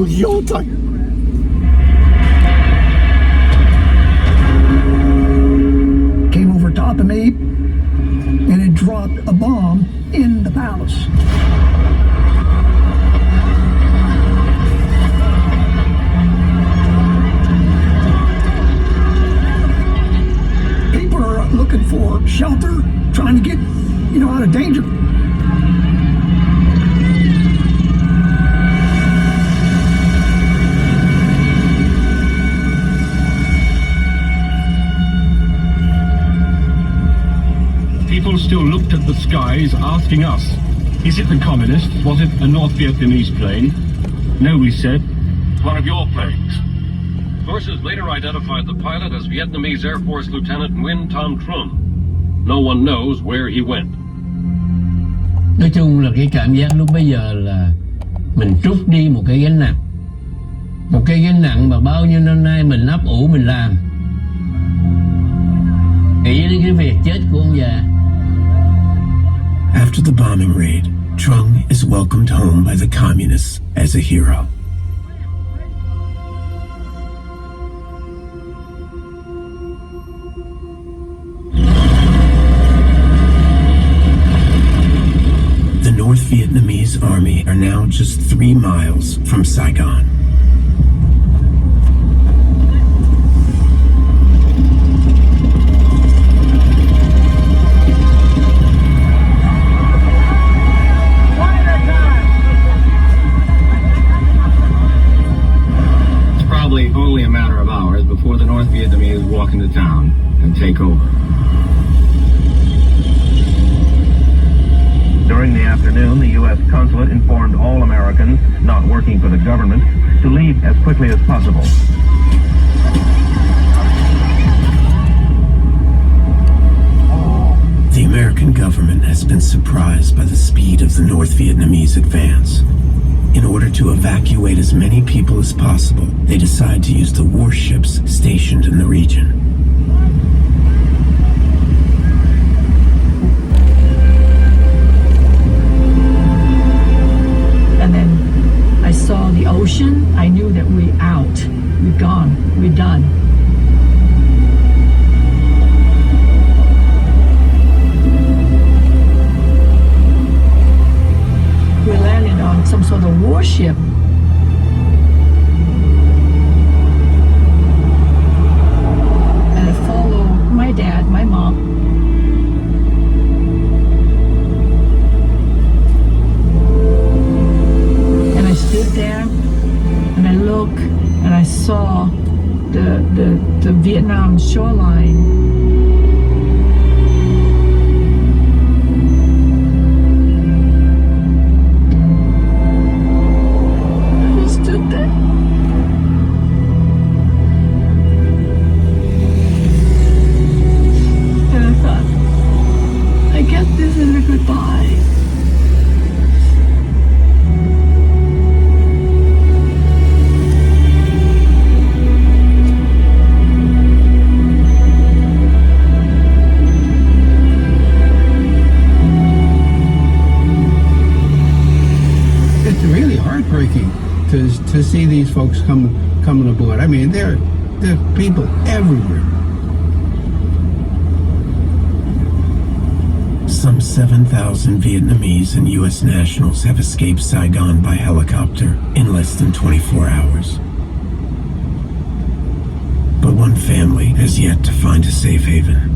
idiota! Came over top of me and it dropped a bomb in the palace. People are looking for shelter, trying to get, out of danger. People still looked at the skies, asking us, is it the communists? Was it a North Vietnamese plane? No, we said, one of your planes. Sources later identified the pilot as Vietnamese Air Force Lieutenant Nguyen Tom Trung. No one knows where he went. Nói chung là cái cảm giác lúc bây giờ là mình trút đi một cái gánh nặng. Một cái gánh nặng mà bao nhiêu năm nay mình ấp ủ mình làm. Nghĩ đến cái việc chết của ông già. After the bombing raid, Trung is welcomed home by the communists as a hero. The North Vietnamese army are now just 3 miles from Saigon. Only a matter of hours before the North Vietnamese walk into town and take over. During the afternoon, the U.S. consulate informed all Americans not working for the government to leave as quickly as possible. The American government has been surprised by the speed of the North Vietnamese advance. In order to evacuate as many people as possible, they decide to use the warships stationed in the region. And then I saw the ocean. I knew that we're out. We're gone. We're done. We landed on some sort of warship. And I followed my dad, my mom. And I stood there and I looked and I saw the Vietnam shoreline. To see these folks coming aboard. I mean, there are people everywhere. Some 7,000 Vietnamese and U.S. nationals have escaped Saigon by helicopter in less than 24 hours. But one family has yet to find a safe haven.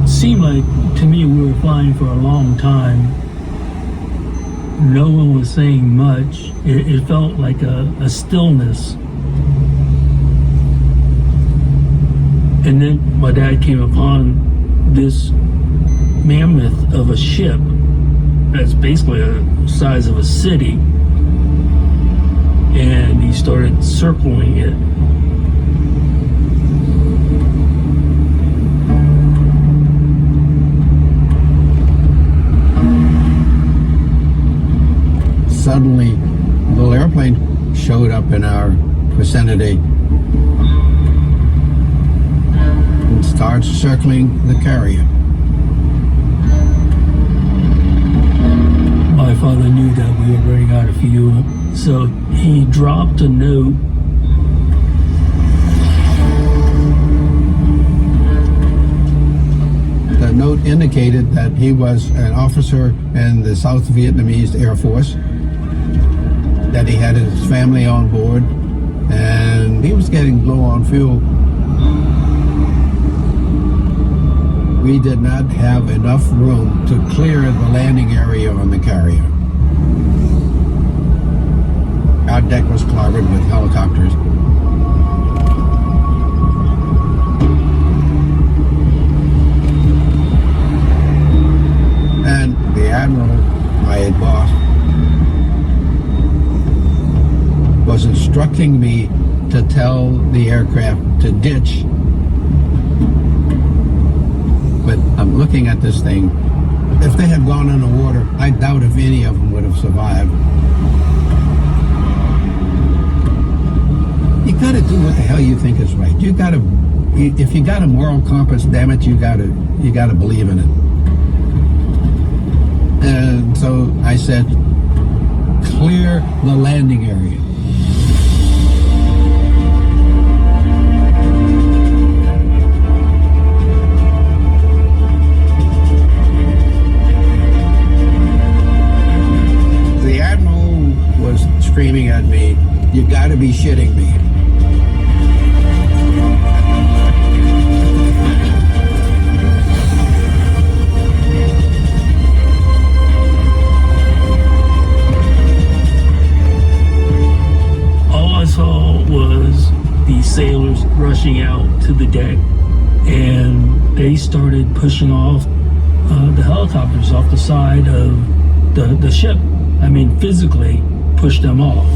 It seemed like, to me, we were flying for a long time. No one was saying much. It felt like a stillness. And then my dad came upon this mammoth of a ship that's basically the size of a city. And he started circling it. Suddenly, a little airplane showed up in our vicinity and started circling the carrier. My father knew that we were running out of fuel. So he dropped a note. The note indicated that he was an officer in the South Vietnamese Air Force, that he had his family on board, and he was getting low on fuel. We did not have enough room to clear the landing area on the carrier. Our deck was clobbered with helicopters. And the admiral, my boss, was instructing me to tell the aircraft to ditch. But I'm looking at this thing. If they had gone in the water, I doubt if any of them would have survived. You gotta do what the hell you think is right. You gotta, if you got a moral compass, damn it, you gotta believe in it. And so I said, clear the landing area. The admiral was screaming at me, you gotta be shitting me. Was the sailors rushing out to the deck, and they started pushing off the helicopters off the side of the ship. I mean, physically pushed them off.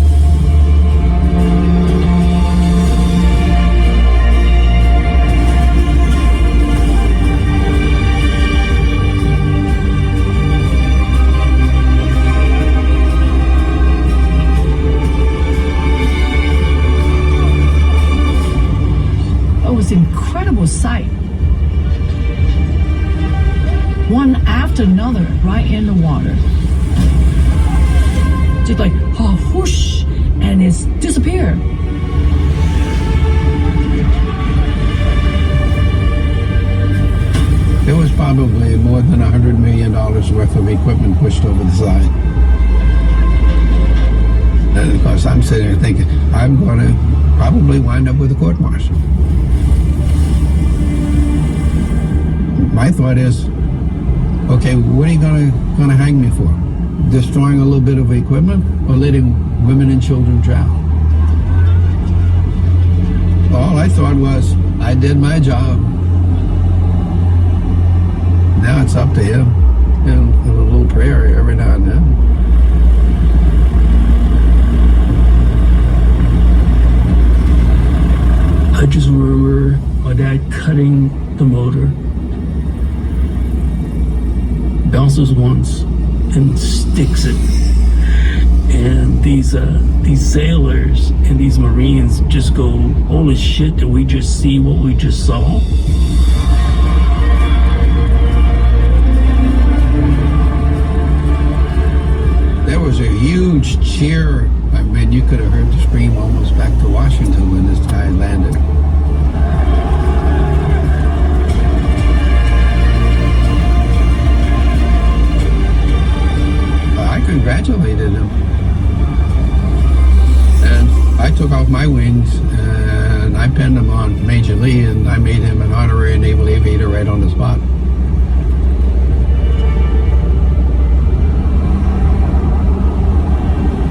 Incredible sight. One after another, right in the water. Just like, oh, whoosh, and it's disappeared. There was probably more than $100 million worth of equipment pushed over the side. And of course, I'm sitting there thinking, I'm going to probably wind up with a court-martial. My thought is, okay, what are you gonna hang me for? Destroying a little bit of equipment or letting women and children drown? All I thought was, I did my job. Now it's up to him. You know, a little prayer every now and then. I just remember my dad cutting the motor. Bounces once and sticks it, and these sailors and these Marines just go, holy shit, did we just see what we just saw? There was a huge cheer. I mean, you could have heard the scream almost back to Washington when this guy landed. Congratulated him, and I took off my wings and I pinned him on Major Lee, and I made him an honorary naval aviator right on the spot.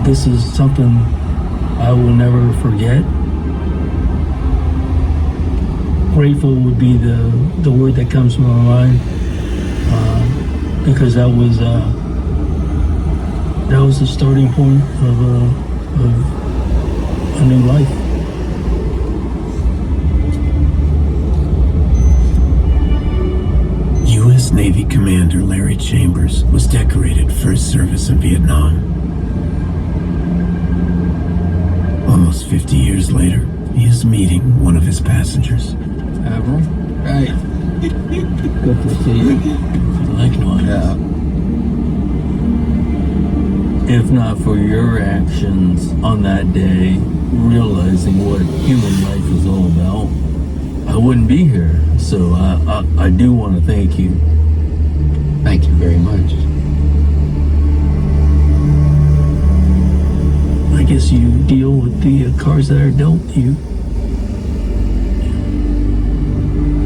This is something I will never forget. Grateful would be the word that comes to my mind, because that was the starting point of a new life. U.S. Navy Commander Larry Chambers was decorated for his service in Vietnam. Almost 50 years later, he is meeting one of his passengers. Admiral? Right. Good to see you. Likewise. Yeah. if not for your actions on that day, realizing what human life is all about, I wouldn't be here. So I do want to thank you. Thank you very much. I guess you deal with the cards that are dealt you.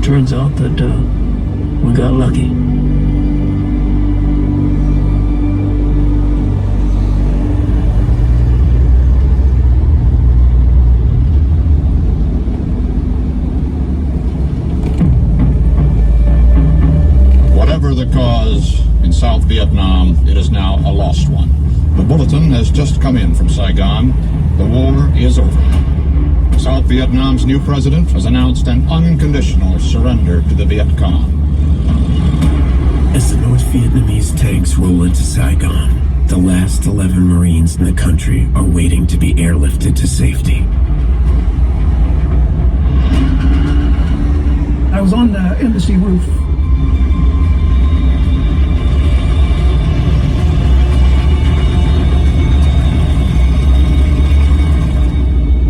Turns out that we got lucky. Whatever the cause in South Vietnam, it is now a lost one. The bulletin has just come in from Saigon. The war is over. South Vietnam's new president has announced an unconditional surrender to the Viet Cong. As the North Vietnamese tanks roll into Saigon, the last 11 Marines in the country are waiting to be airlifted to safety. I was on the embassy roof.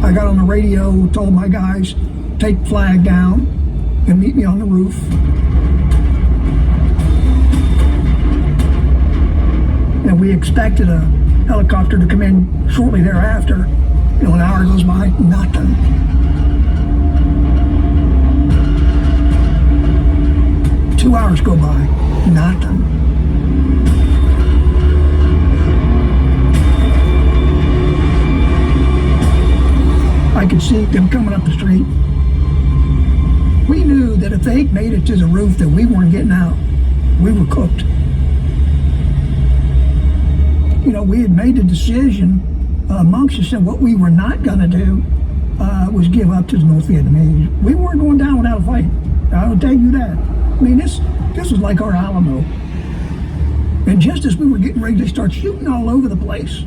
I got on the radio, told my guys, take flag down and meet me on the roof. And we expected a helicopter to come in shortly thereafter. An hour goes by, nothing. Two hours go by, nothing. I could see them coming up the street. We knew that if they made it to the roof that we weren't getting out. We were cooked. We had made the decision amongst us that what we were not going to do was give up to the North Vietnamese. We weren't going down without a fight. I will tell you that. I mean, this was like our Alamo. And just as we were getting ready to start shooting all over the place,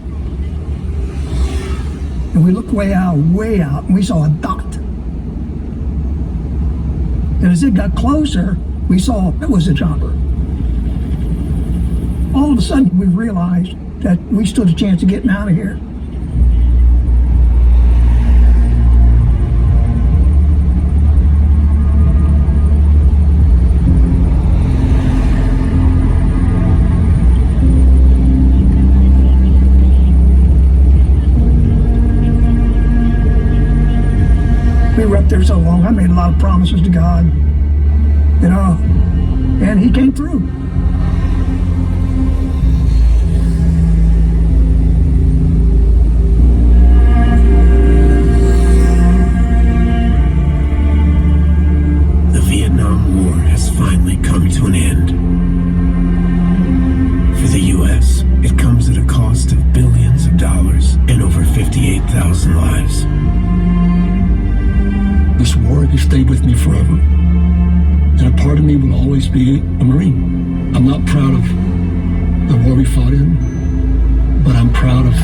and we looked way out, and we saw a dot. And as it got closer, we saw it was a chopper. All of a sudden, we realized that we stood a chance of getting out of here. We were up there so long, I made a lot of promises to God, and He came through. The Vietnam War has finally come to an end. For the U.S., it comes at a cost of billions of dollars and over 58,000 lives. This war has stayed with me forever. And a part of me will always be a Marine. I'm not proud of the war we fought in, but I'm proud of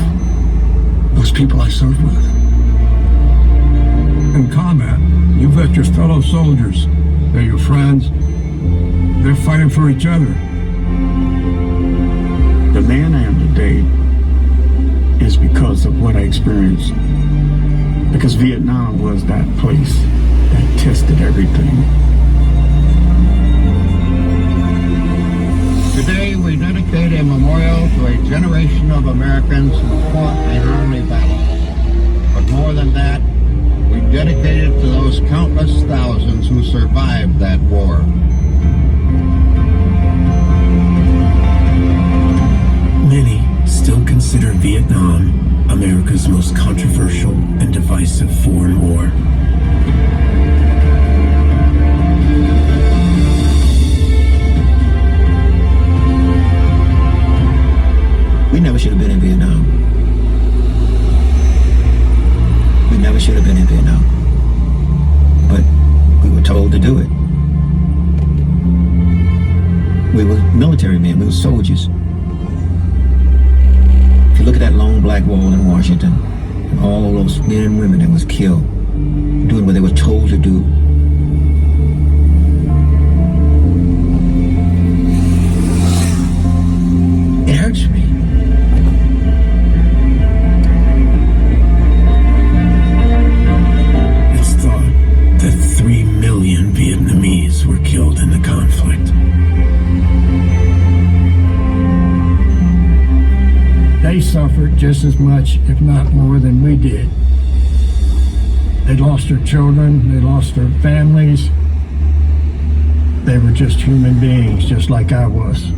those people I served with. In combat, you've got your fellow soldiers. They're your friends. They're fighting for each other. The man I am today is because of what I experienced. Because Vietnam was that place that tested everything. Today we dedicate a memorial to a generation of Americans who fought a honorary battle. But more than that, we dedicate it to those countless thousands who survived that war. Many still consider Vietnam America's most controversial and divisive foreign war. We never should have been in Vietnam. We never should have been in Vietnam. But we were told to do it. We were military men, we were soldiers. If you look at that lone black wall in Washington, and all those men and women that was killed, doing what they were told to do. It hurts me. they suffered just as much, if not more, than we did. They lost their children, they lost their families. They were just human beings, just like I was.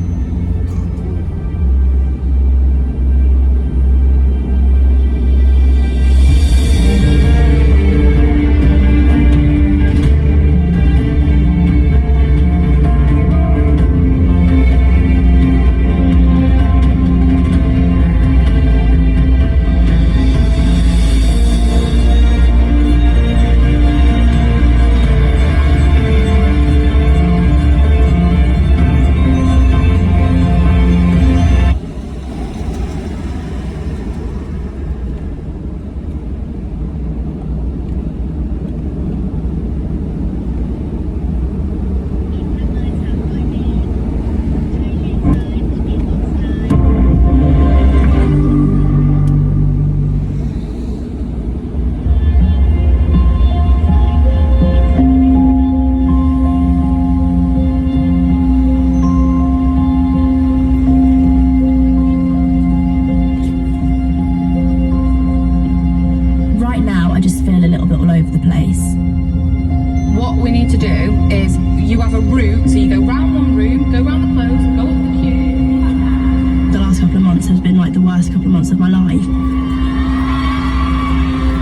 What we need to do is you have a route, so you go round one room, go round the close, go up the queue. The last couple of months has been like the worst couple of months of my life.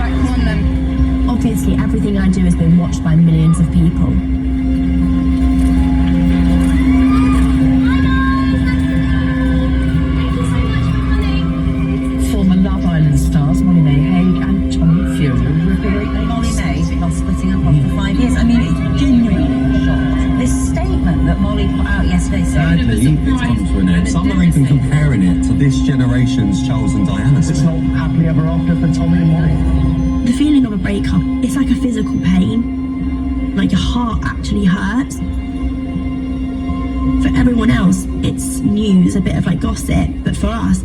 Right, come on then. Obviously, everything I do has been watched by millions of people. Former Love Island stars Molly May Hague and Tommy Fury reveal Molly May after splitting up after 5 years. I mean, it's genuinely shocked. This statement that Molly put out yesterday said... Sadly, it's come to an end. Some are even comparing it to this generation's Charles and Diana. It's not happily ever after for Tommy and Molly. The feeling of a breakup, it's like a physical pain. Like your heart actually hurts. For everyone else, it's news, a bit of like gossip, but for us,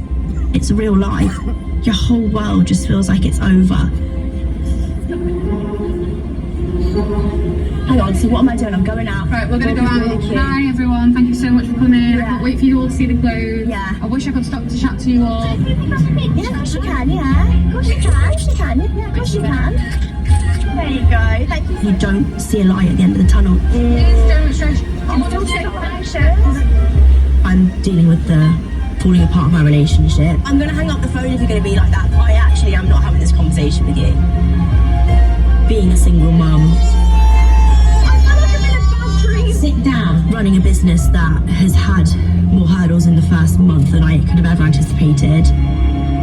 it's real life. Your whole world just feels like it's over. Hang on, see what am I doing? I'm going out. Right, we're going to go out. Hi everyone, thank you so much for coming. I can't wait for you all to see the clothes. Yeah. I wish I could stop to chat to you all. Yeah, of course you can, yeah. Of course you can, of course you can. Yeah, of course you can. There you go. Thank you. You don't see a light at the end of the tunnel. Please demonstration. I'm dealing with the falling apart of my relationship. I'm going to hang up the phone if you're going to be like that, but I actually am not having this conversation with you. Being a single mum. Sit down. Running a business that has had more hurdles in the first month than I could have ever anticipated.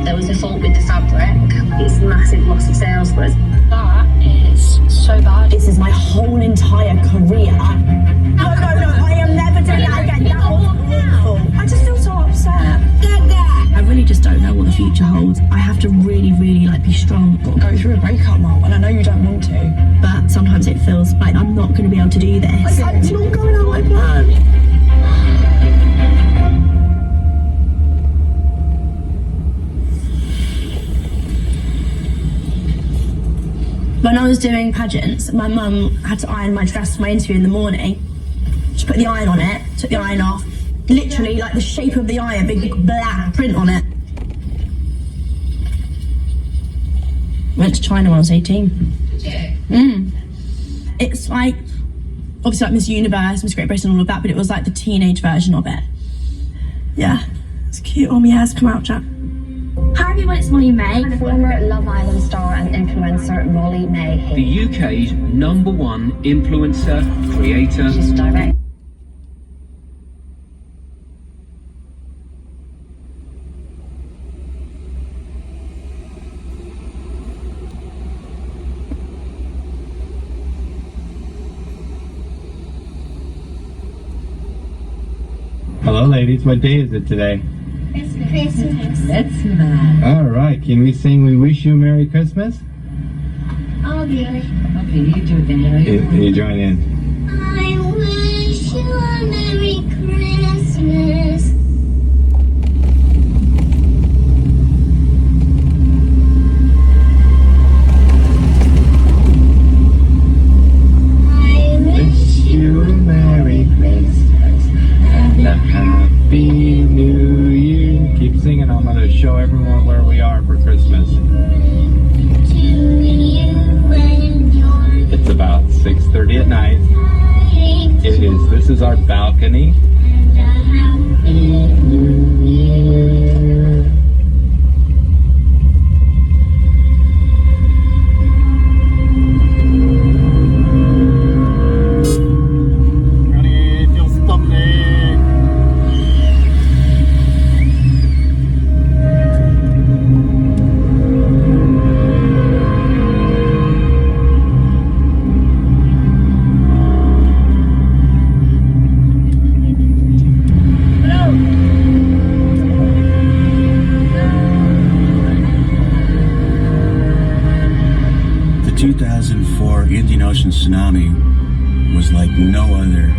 There was a fault with the fabric. It's a massive loss of sales for us. That is so bad. This is my whole entire career. No, I am never doing that again. That was awful. I just feel so upset. I really just don't know what the future holds. I have to really, really like be strong. Got to go through a breakup, Mom, and I know you don't want to. But sometimes it feels like I'm not going to be able to do this. It's not going how I planned. When I was doing pageants, my mum had to iron my dress for my interview in the morning. She put the iron on it, took the iron off. Literally, like the shape of the iron, big black print on it. Went to China when I was 18. It's like, obviously like Miss Universe, Miss Great Britain, all of that, but it was like the teenage version of it. Yeah, it's cute. All my hair's come out, Jack. Hi everyone, it's Molly May. Former Love Island star and influencer Molly May Hague. The UK's #1 influencer, creator. She's a director. Hello ladies, what day is it today? It's Christmas. That's Alright, can we sing We Wish You a Merry Christmas? I'll do it. Okay, you do it then. You join in. I wish you a Merry Christmas. I wish you a Merry Christmas and a Happy New Year. Keep singing, I'm gonna show everyone where we are for Christmas. It's about 6:30 at night. This is our balcony. The 2004 Indian Ocean tsunami was like no other